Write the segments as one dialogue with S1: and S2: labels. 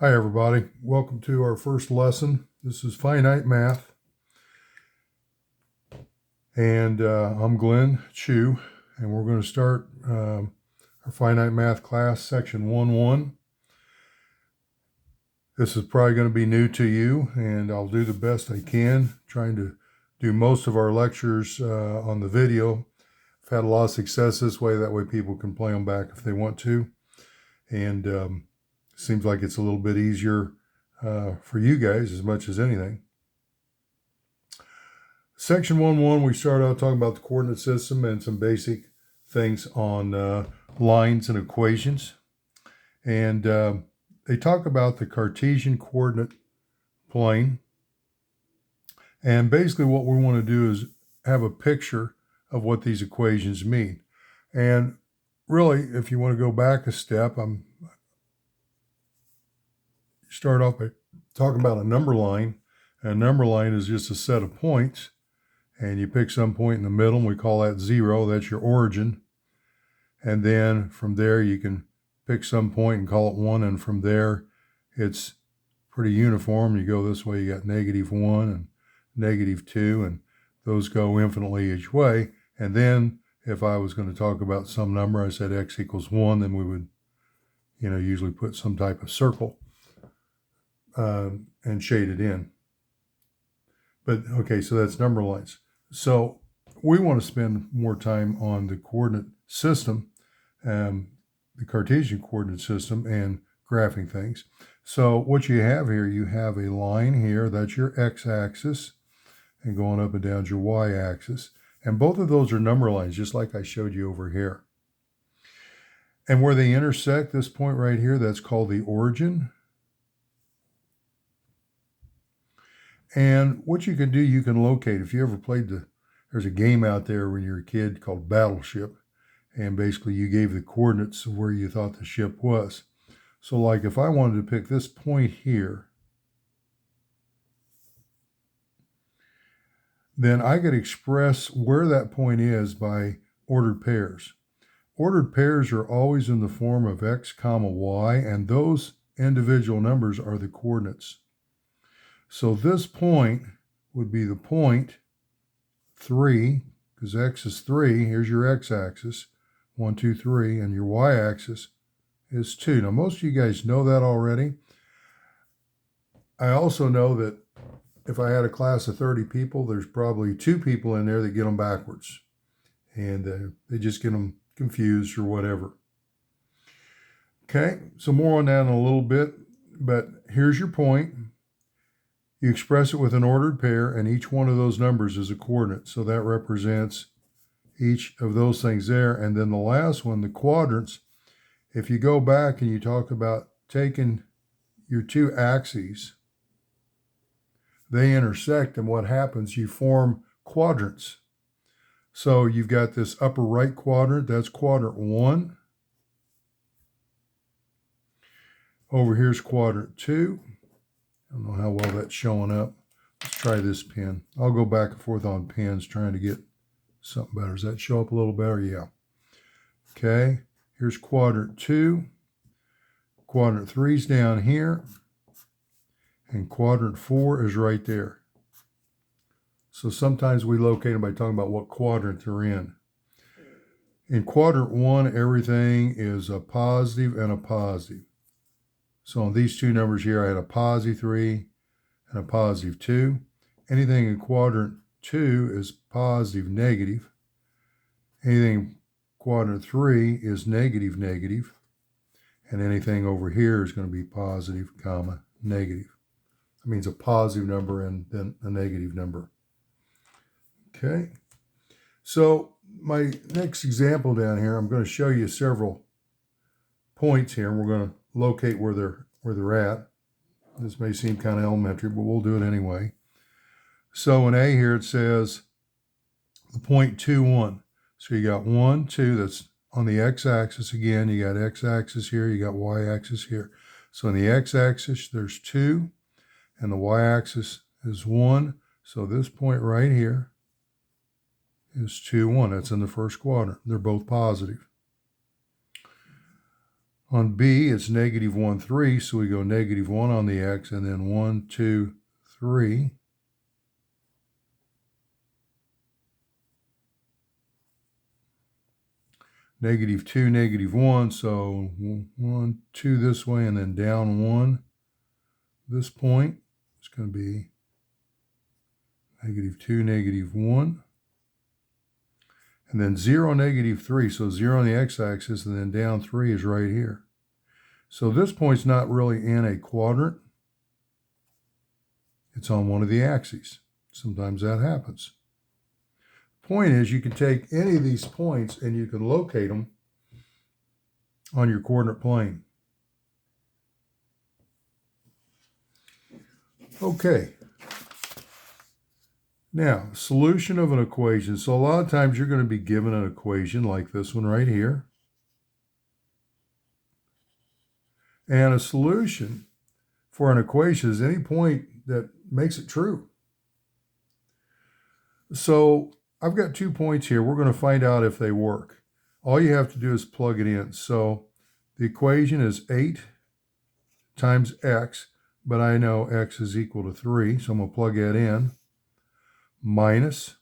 S1: Hi everybody, welcome to our first lesson. This is finite math, and I'm Glenn Chu, and we're going to start our finite math class, section 1-1. This is probably going to be new to you, and I'll do the best I can, trying to do most of our lectures on the video. I've had a lot of success this way, that way people can play them back if they want to, and seems like it's a little bit easier for you guys as much as anything. Section 1-1, we start out talking about the coordinate system and some basic things on lines and equations. And they talk about the Cartesian coordinate plane. And basically what we want to do is have a picture of what these equations mean. And really, if you want to go back a step, start off by talking about a number line. And a number line is just a set of points. And you pick some point in the middle, and we call that 0. That's your origin. And then from there, you can pick some point and call it 1. And from there, it's pretty uniform. You go this way, you got -1 and -2, and those go infinitely each way. And then if I was going to talk about some number, I said x equals 1, then we would, usually put some type of circle and shade it in. But okay, so that's number lines. So we want to spend more time on the coordinate system, the Cartesian coordinate system, and graphing things. So what you have here, you have a line here, that's your x-axis, and going up and down is your y-axis. And both of those are number lines, just like I showed you over here. And where they intersect, this point right here, that's called the origin. And what you can do, you can locate. If you ever played there's a game out there when you're a kid called Battleship. And basically you gave the coordinates of where you thought the ship was. So like if I wanted to pick this point here, then I could express where that point is by ordered pairs. Ordered pairs are always in the form of x comma y, and those individual numbers are the coordinates. So this point would be the point 3, because x is 3. Here's your x-axis, 1, 2, 3, and your y-axis is 2. Now, most of you guys know that already. I also know that if I had a class of 30 people, there's probably 2 people in there that get them backwards, and they just get them confused or whatever. Okay, so more on that in a little bit, but here's your point. You express it with an ordered pair, and each one of those numbers is a coordinate. So that represents each of those things there. And then the last one, the quadrants, if you go back and you talk about taking your two axes, they intersect, and what happens, you form quadrants. So you've got this upper right quadrant, that's quadrant 1. Over here's quadrant 2. I don't know how well that's showing up. Let's try this pen. I'll go back and forth on pens trying to get something better. Does that show up a little better? Yeah. Okay, here's quadrant 2. Quadrant 3 is down here. And quadrant 4 is right there. So sometimes we locate them by talking about what quadrant they're in. In quadrant 1, everything is a positive and a positive. So on these two numbers here, I had a positive 3 and a positive 2. Anything in quadrant 2 is positive, negative. Anything in quadrant 3 is negative, negative. And anything over here is going to be positive, comma, negative. That means a positive number and then a negative number. Okay. So my next example down here, I'm going to show you several points here, and we're going to locate where they're at. This may seem kind of elementary, but we'll do it anyway. So in A here, it says the point 2, 1. So you got 1, 2, that's on the x-axis again. You got x-axis here, you got y-axis here. So on the x-axis, there's 2, and the y-axis is 1. So this point right here is 2, 1. That's in the first quadrant. They're both positive. On B, it's negative 1, 3, so we go negative 1 on the x, and then 1, 2, 3. Negative 2, negative 1, so 1, 2 this way, and then down 1. This point is going to be negative 2, negative 1. And then 0, negative 3, so 0 on the x-axis, and then down 3 is right here. So this point's not really in a quadrant. It's on one of the axes. Sometimes that happens. The point is, you can take any of these points and you can locate them on your coordinate plane. Okay. Now, solution of an equation. So a lot of times you're going to be given an equation like this one right here. And a solution for an equation is any point that makes it true. So I've got 2 points here. We're going to find out if they work. All you have to do is plug it in. So the equation is 8 times x, but I know x is equal to 3, so I'm going to plug that in. Minus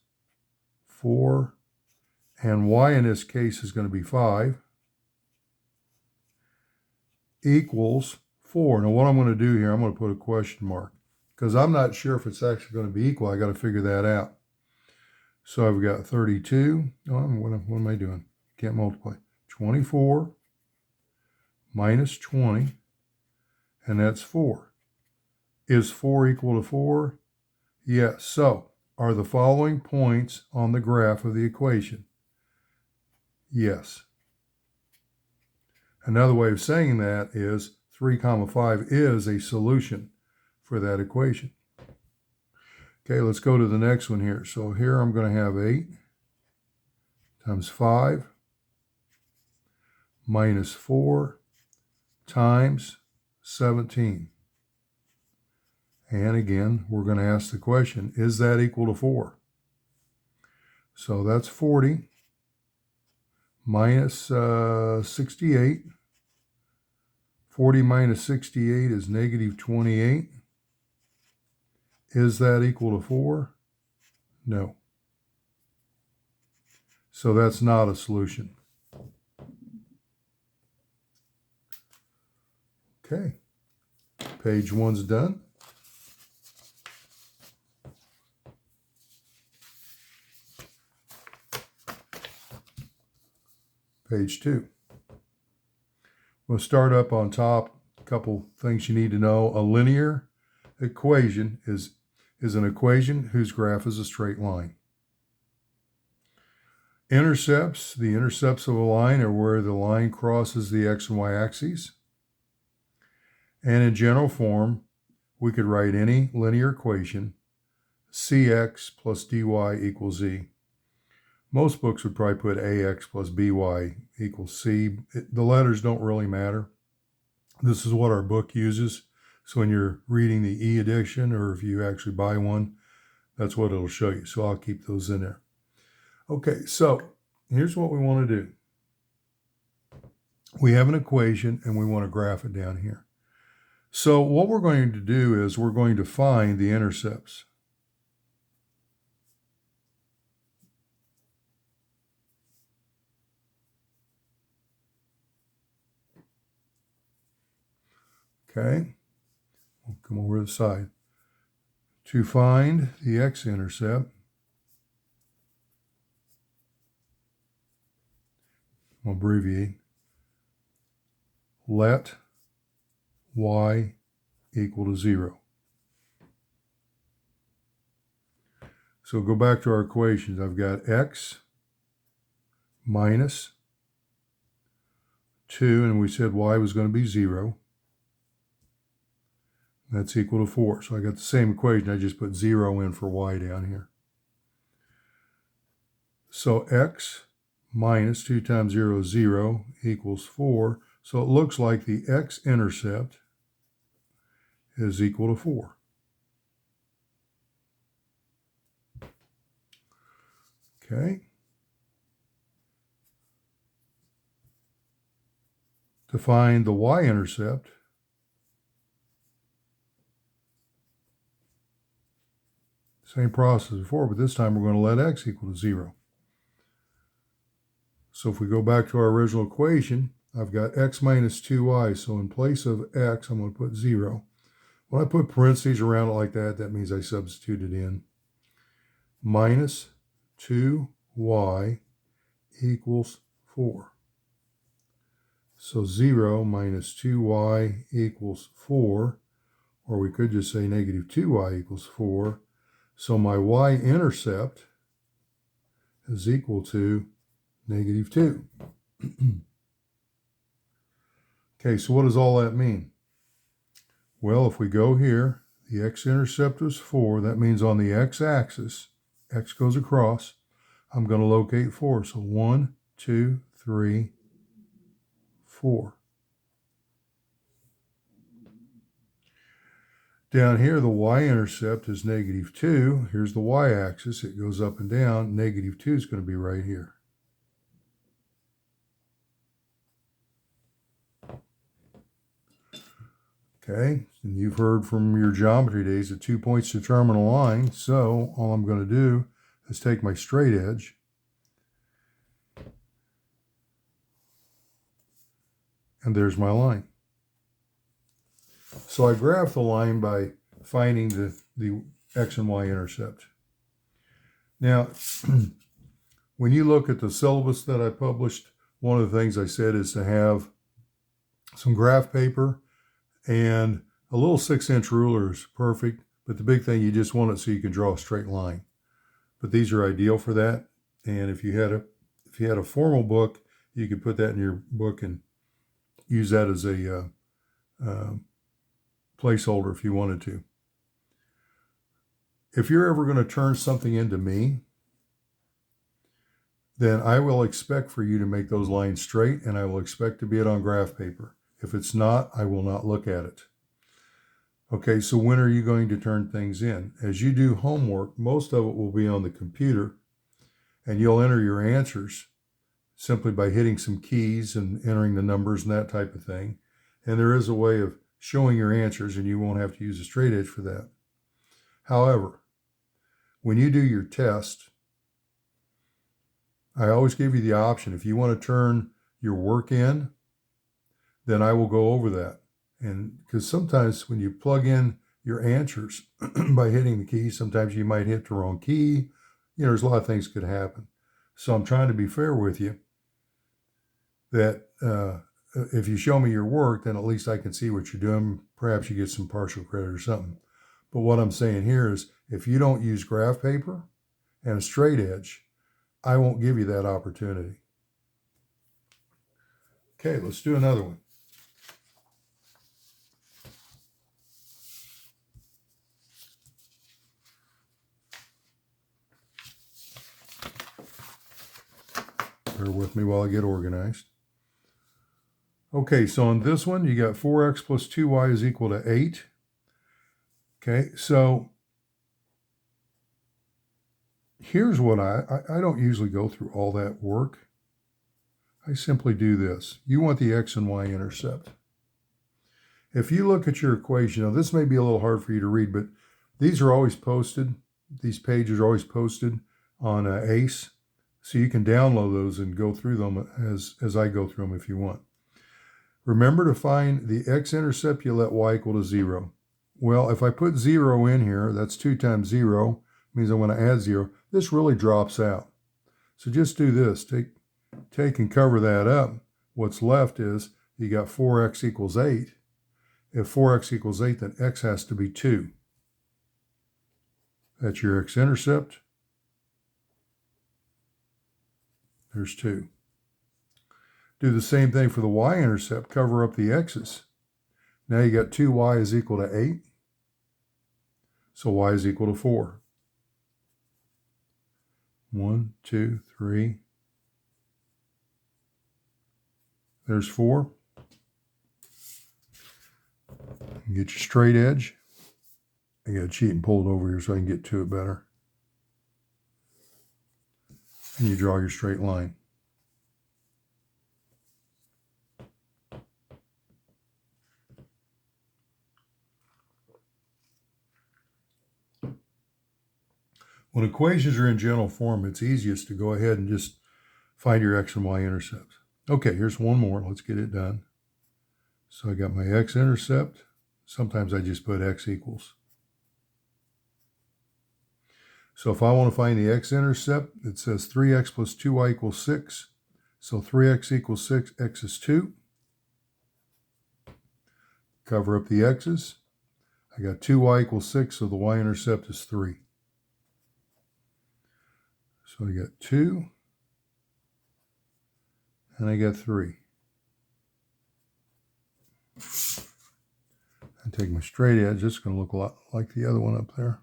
S1: 4, and y in this case is going to be 5, equals 4. Now what I'm going to do here, I'm going to put a question mark, because I'm not sure if it's actually going to be equal. I got to figure that out. So I've got 32. Oh, what am I doing? Can't multiply. 24 minus 20, and that's 4. Is 4 equal to 4? Yes. So are the following points on the graph of the equation? Yes. Another way of saying that is 3, 5 is a solution for that equation. Okay, let's go to the next one here. So here I'm going to have 8 times 5 minus 4 times 17. And again, we're going to ask the question, is that equal to 4? So that's 40 minus 68. 40 minus 68 is negative 28. Is that equal to 4? No. So that's not a solution. Okay. Page 1's done. Page 2. We'll start up on top. A couple things you need to know. A linear equation is an equation whose graph is a straight line. Intercepts, the intercepts of a line are where the line crosses the x and y axes. And in general form, we could write any linear equation, cx plus dy equals z. Most books would probably put ax plus by equals c. The letters don't really matter. This is what our book uses. So when you're reading the e-edition, or if you actually buy one, that's what it'll show you. So I'll keep those in there. Okay, so here's what we want to do. We have an equation and we want to graph it down here. So what we're going to do is we're going to find the intercepts. Okay, we'll come over to the side. To find the x-intercept, I'll abbreviate, let y equal to 0. So go back to our equations. I've got x minus 2, and we said y was going to be 0. That's equal to 4. So I got the same equation. I just put 0 in for y down here. So x minus 2 times 0 is 0 equals 4. So it looks like the x-intercept is equal to 4. Okay. to find the y-intercept, same process as before, but this time we're going to let x equal to 0. So if we go back to our original equation, I've got x minus 2y. So in place of x, I'm going to put 0. When I put parentheses around it like that, that means I substituted in minus 2y equals 4. So 0 minus 2y equals 4, or we could just say negative 2y equals 4. So my y-intercept is equal to negative 2. Okay, so what does all that mean? Well, if we go here, the x-intercept is 4. That means on the x-axis, x goes across, I'm going to locate 4. So 1, 2, 3, 4. Down here, the y-intercept is negative 2. Here's the y-axis. It goes up and down. Negative 2 is going to be right here. Okay, and you've heard from your geometry days that 2 points determine a line. So all I'm going to do is take my straight edge and there's my line. So I graph the line by finding the x and y intercept. Now, when you look at the syllabus that I published, one of the things I said is to have some graph paper and a little 6-inch ruler is perfect, but the big thing, you just want it so you can draw a straight line. But these are ideal for that. And if you had a formal book, you could put that in your book and use that as a placeholder if you wanted to. If you're ever going to turn something into me, then I will expect for you to make those lines straight, and I will expect to be it on graph paper. If it's not, I will not look at it. Okay, so when are you going to turn things in? As you do homework, most of it will be on the computer, and you'll enter your answers simply by hitting some keys and entering the numbers and that type of thing. And there is a way of showing your answers, and you won't have to use a straight edge for that. However, when you do your test, I always give you the option. If you want to turn your work in, then I will go over that. And because sometimes when you plug in your answers by hitting the key, sometimes you might hit the wrong key. There's a lot of things could happen. So I'm trying to be fair with you that if you show me your work, then at least I can see what you're doing. Perhaps you get some partial credit or something. But what I'm saying here is if you don't use graph paper and a straight edge, I won't give you that opportunity. Okay, let's do another one. Bear with me while I get organized. Okay, so on this one, you got 4x plus 2y is equal to 8. Okay, so here's what I don't usually go through all that work. I simply do this. You want the x and y intercept. If you look at your equation, now this may be a little hard for you to read, but these are always posted. These pages are always posted on ACE. So you can download those and go through them as I go through them if you want. Remember to find the x-intercept, you let y equal to 0. Well, if I put 0 in here, that's 2 times 0, means I want to add 0. This really drops out. So just do this. Take and cover that up. What's left is you got 4x equals 8. If 4x equals 8, then x has to be 2. That's your x-intercept. There's 2. Do the same thing for the y-intercept. Cover up the x's. Now you got 2y is equal to 8. So y is equal to 4. 1, 2, 3. There's 4. You get your straight edge. I got to cheat and pull it over here so I can get to it better. And you draw your straight line. When equations are in general form, it's easiest to go ahead and just find your x and y intercepts. Okay, here's one more. Let's get it done. So I got my x-intercept. Sometimes I just put x equals. So if I want to find the x-intercept, it says 3x plus 2y equals 6. So 3x equals 6, x is 2. Cover up the x's. I got 2y equals 6, so the y-intercept is 3. So I got 2, and I got 3. And take my straight edge. It's going to look a lot like the other one up there.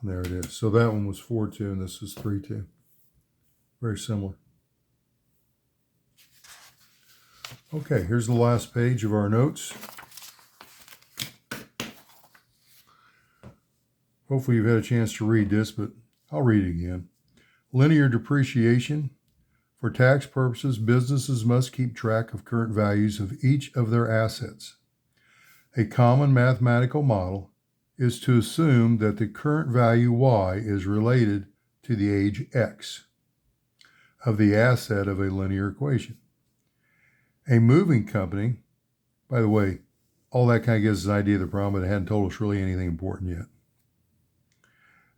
S1: And there it is. So that one was 4-2, and this is 3-2. Very similar. Okay, here's the last page of our notes. Hopefully you've had a chance to read this, but I'll read it again. Linear depreciation. For tax purposes, businesses must keep track of current values of each of their assets. A common mathematical model is to assume that the current value y is related to the age x of the asset of a linear equation. A moving company, by the way, all that kind of gives us an idea of the problem, but it hadn't told us really anything important yet.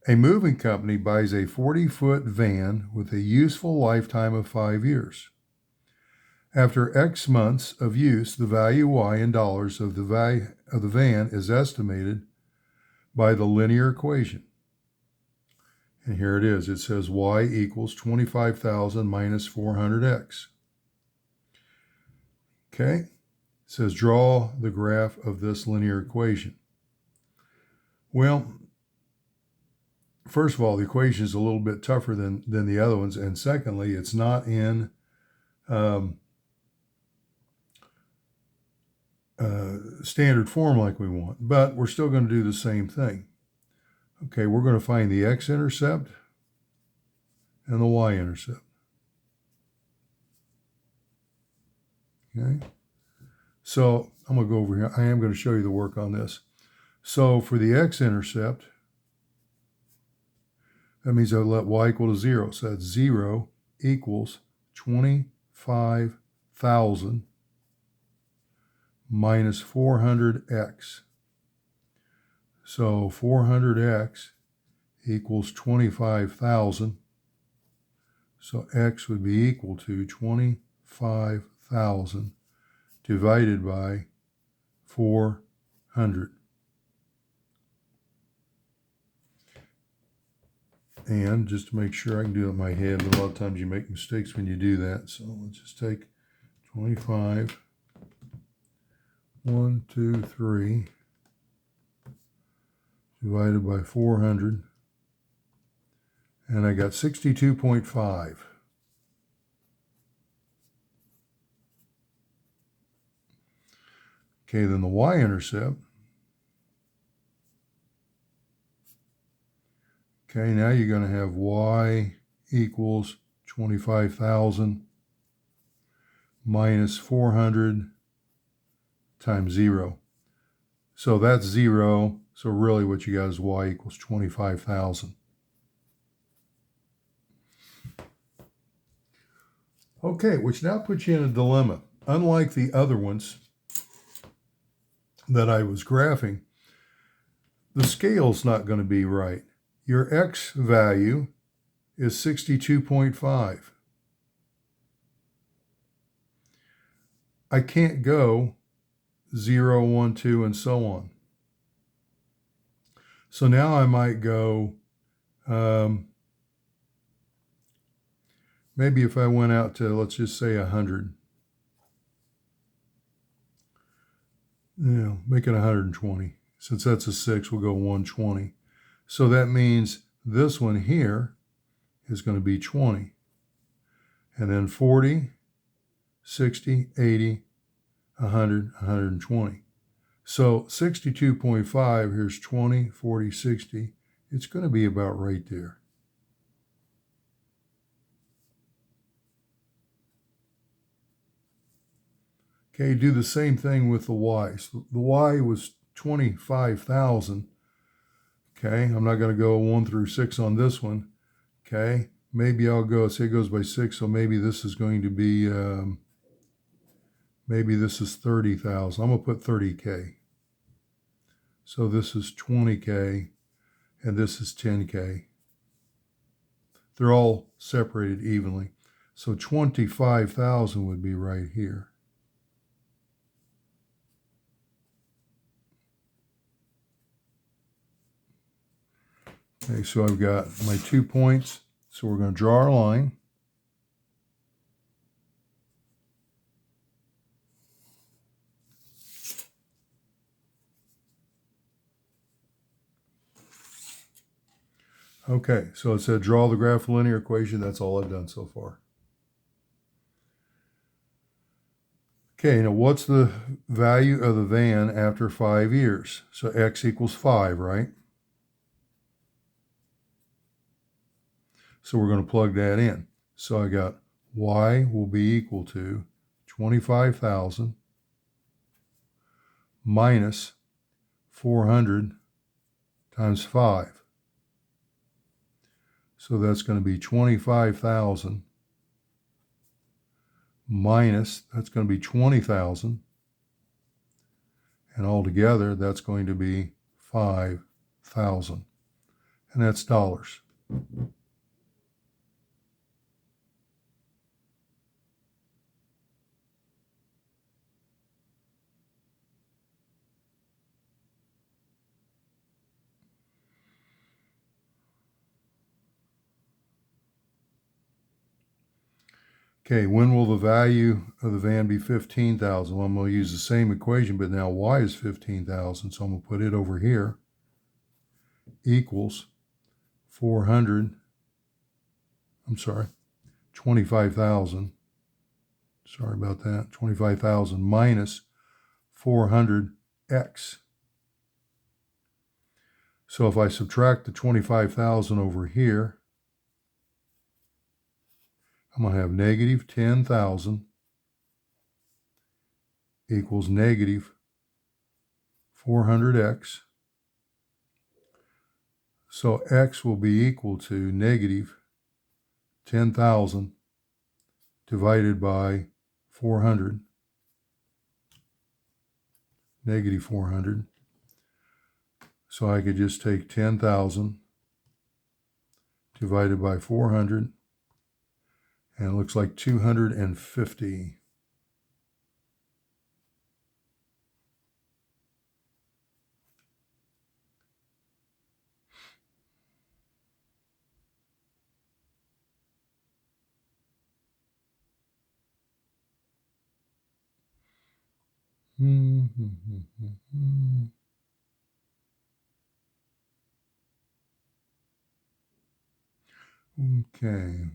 S1: A moving company buys a 40-foot van with a useful lifetime of 5 years. After X months of use, the value y in dollars of the van is estimated by the linear equation. And here it is. It says y equals 25,000 minus 400x. Okay? It says draw the graph of this linear equation. Well, first of all, the equation is a little bit tougher than the other ones. And secondly, it's not in standard form like we want. But we're still going to do the same thing. Okay, we're going to find the x-intercept and the y-intercept. Okay, so I'm going to go over here. I am going to show you the work on this. So for the x-intercept, that means I'll let y equal to 0. So that's 0 equals 25,000 minus 400x. So 400x equals 25,000. So x would be equal to 25,000 divided by 400. And just to make sure I can do it in my head, a lot of times you make mistakes when you do that. So let's just take 25, 1, 2, 3, divided by 400. And I got 62.5. Okay, then the y-intercept. Okay, now you're going to have y equals 25,000 minus 400 times 0. So that's 0. So really what you got is y equals 25,000. Okay, which now puts you in a dilemma. Unlike the other ones that I was graphing, the scale's not going to be right. Your x value is 62.5. I can't go 0, 1, 2, and so on. So now I might go, maybe if I went out to, let's just say 100. Make it 120. Since that's a 6, we'll go 120. So that means this one here is going to be 20. And then 40, 60, 80, 100, 120. So 62.5, here's 20, 40, 60. It's going to be about right there. Okay, do the same thing with the y. So the y was 25,000. Okay, I'm not going to go 1 through 6 on this one. Okay, maybe I'll go, say it goes by 6, so maybe this is going to be, maybe this is 30,000. I'm going to put 30K. So this is 20K, and this is 10K. They're all separated evenly. So 25,000 would be right here. Okay, so I've got my 2 points. So we're going to draw our line. Okay, so it said draw the graph of linear equation. That's all I've done so far. Okay, now what's the value of the van after 5 years? So x equals 5, right? So we're going to plug that in. So I got y will be equal to 25,000 minus 400 times 5. So that's going to be 25,000 minus, that's going to be 20,000. And altogether, that's going to be 5,000. And that's dollars. Okay, when will the value of the van be 15,000? Well, I'm going to use the same equation, but now y is 15,000, so I'm going to put it over here, equals 25,000. Sorry about that. 25,000 minus 400x. So if I subtract the 25,000 over here, I'm going to have negative 10,000 equals negative 400x. So x will be equal to negative 10,000 divided by 400, negative 400. So I could just take 10,000 divided by 400, and it looks like 250. Okay.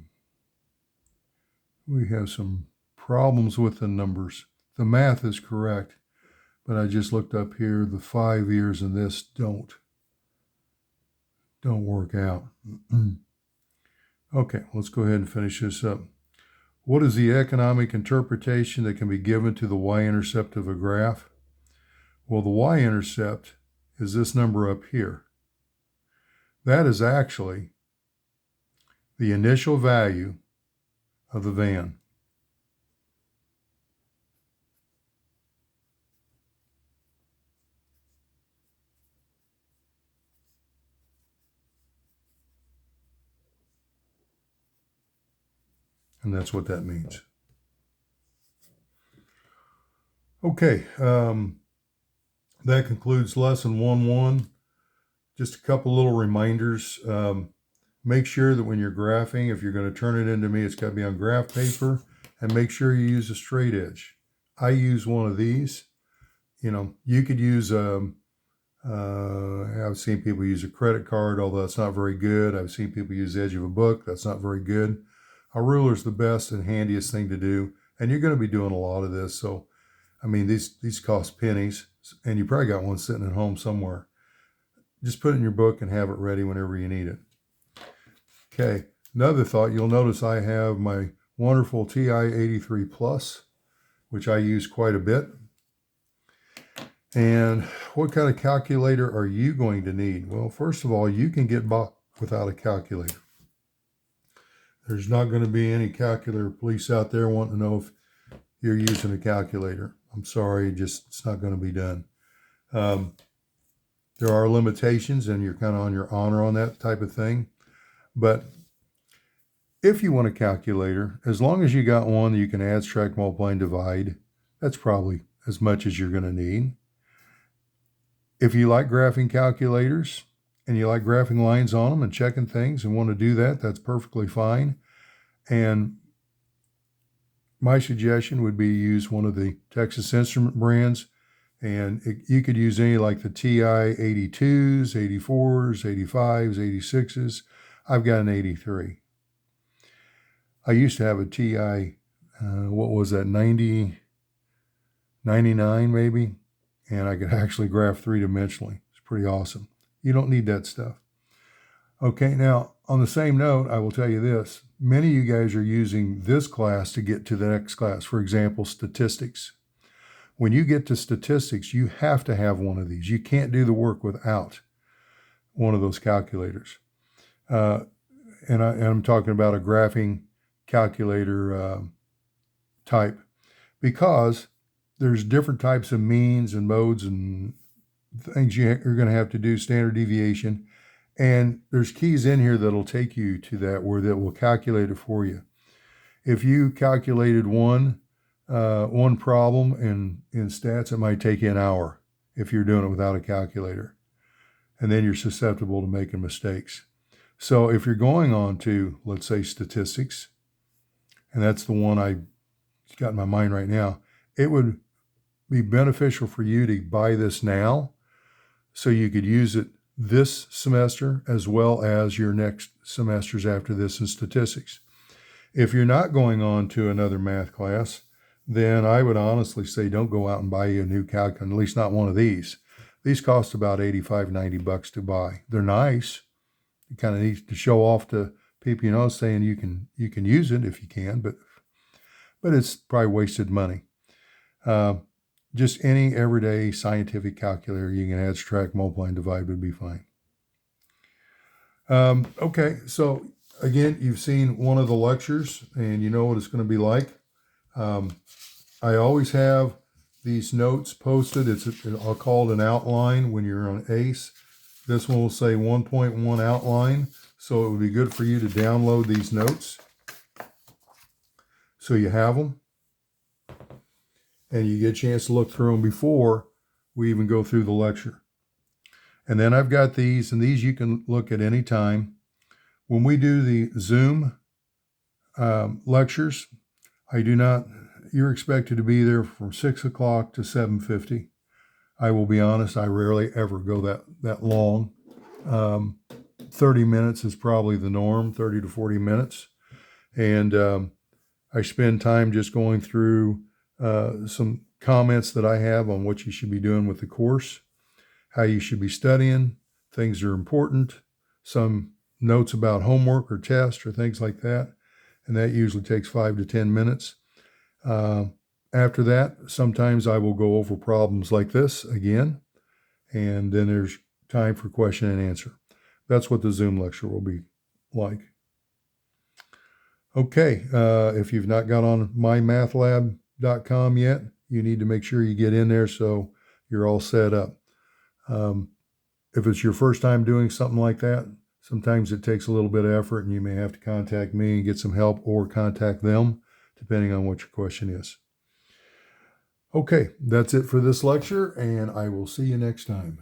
S1: We have some problems with the numbers. The math is correct, but I just looked up here, the 5 years and this don't work out. Okay, let's go ahead and finish this up. What is the economic interpretation that can be given to the y-intercept of a graph? Well, the y-intercept is this number up here. That is actually the initial value of the van. And that's what that means. Okay, that concludes lesson 1-1. Just a couple little reminders. Make sure that when you're graphing, if you're going to turn it into me, it's got to be on graph paper, and make sure you use a straight edge. I use one of these. You know, you could use, I've seen people use a credit card, although that's not very good. I've seen people use the edge of a book. That's not very good. A ruler is the best and handiest thing to do, and you're going to be doing a lot of this. So, I mean, these cost pennies, and you probably got one sitting at home somewhere. Just put it in your book and have it ready whenever you need it. Okay, another thought, you'll notice I have my wonderful TI-83 Plus, which I use quite a bit. And what kind of calculator are you going to need? Well, first of all, you can get by without a calculator. There's not going to be any calculator police out there wanting to know if you're using a calculator. I'm sorry, it's not going to be done. There are limitations, and you're kind of on your honor on that type of thing. But if you want a calculator, as long as you got one that you can add, subtract, multiply, and divide, that's probably as much as you're going to need. If you like graphing calculators and you like graphing lines on them and checking things and want to do that, that's perfectly fine. And my suggestion would be use one of the Texas Instrument brands. And you could use any like the TI 82s, 84s, 85s, 86s. I've got an 83. I used to have a TI, what was that, 90, 99 maybe? And I could actually graph three-dimensionally. It's pretty awesome. You don't need that stuff. Okay, now on the same note, I will tell you this. Many of you guys are using this class to get to the next class. For example, statistics. When you get to statistics, you have to have one of these. You can't do the work without one of those calculators. And I'm talking about a graphing calculator type, because there's different types of means and modes and things you're going to have to do, standard deviation. And there's keys in here that'll take you to that, where that will calculate it for you. If you calculated one problem in stats, it might take you an hour if you're doing it without a calculator. And then you're susceptible to making mistakes. So if you're going on to, let's say, statistics, and that's the one I got in my mind right now, it would be beneficial for you to buy this now so you could use it this semester as well as your next semesters after this in statistics. If you're not going on to another math class, then I would honestly say don't go out and buy you a new calculator, at least not one of these. These cost about $85-$90 to buy. They're nice. You kind of need to show off to people, you know, saying you can use it if you can, but it's probably wasted money. Just any everyday scientific calculator you can add, subtract, multiply, and divide would be fine. Okay, so again, you've seen one of the lectures and you know what it's going to be like. I always have these notes posted. I'll call it an outline when you're on ACE. This one will say 1.1 outline, so it would be good for you to download these notes so you have them. And you get a chance to look through them before we even go through the lecture. And then I've got these, and these you can look at any time. When we do the Zoom lectures, you're expected to be there from 6 o'clock to 7:50. I will be honest, I rarely ever go that long. 30 minutes is probably the norm, 30 to 40 minutes. And I spend time just going through some comments that I have on what you should be doing with the course, how you should be studying, things that are important, some notes about homework or tests or things like that. And that usually takes 5 to 10 minutes. After that, sometimes I will go over problems like this again, and then there's time for question and answer. That's what the Zoom lecture will be like. Okay, if you've not got on mymathlab.com yet, you need to make sure you get in there so you're all set up. If it's your first time doing something like that, sometimes it takes a little bit of effort and you may have to contact me and get some help or contact them, depending on what your question is. Okay, that's it for this lecture, and I will see you next time.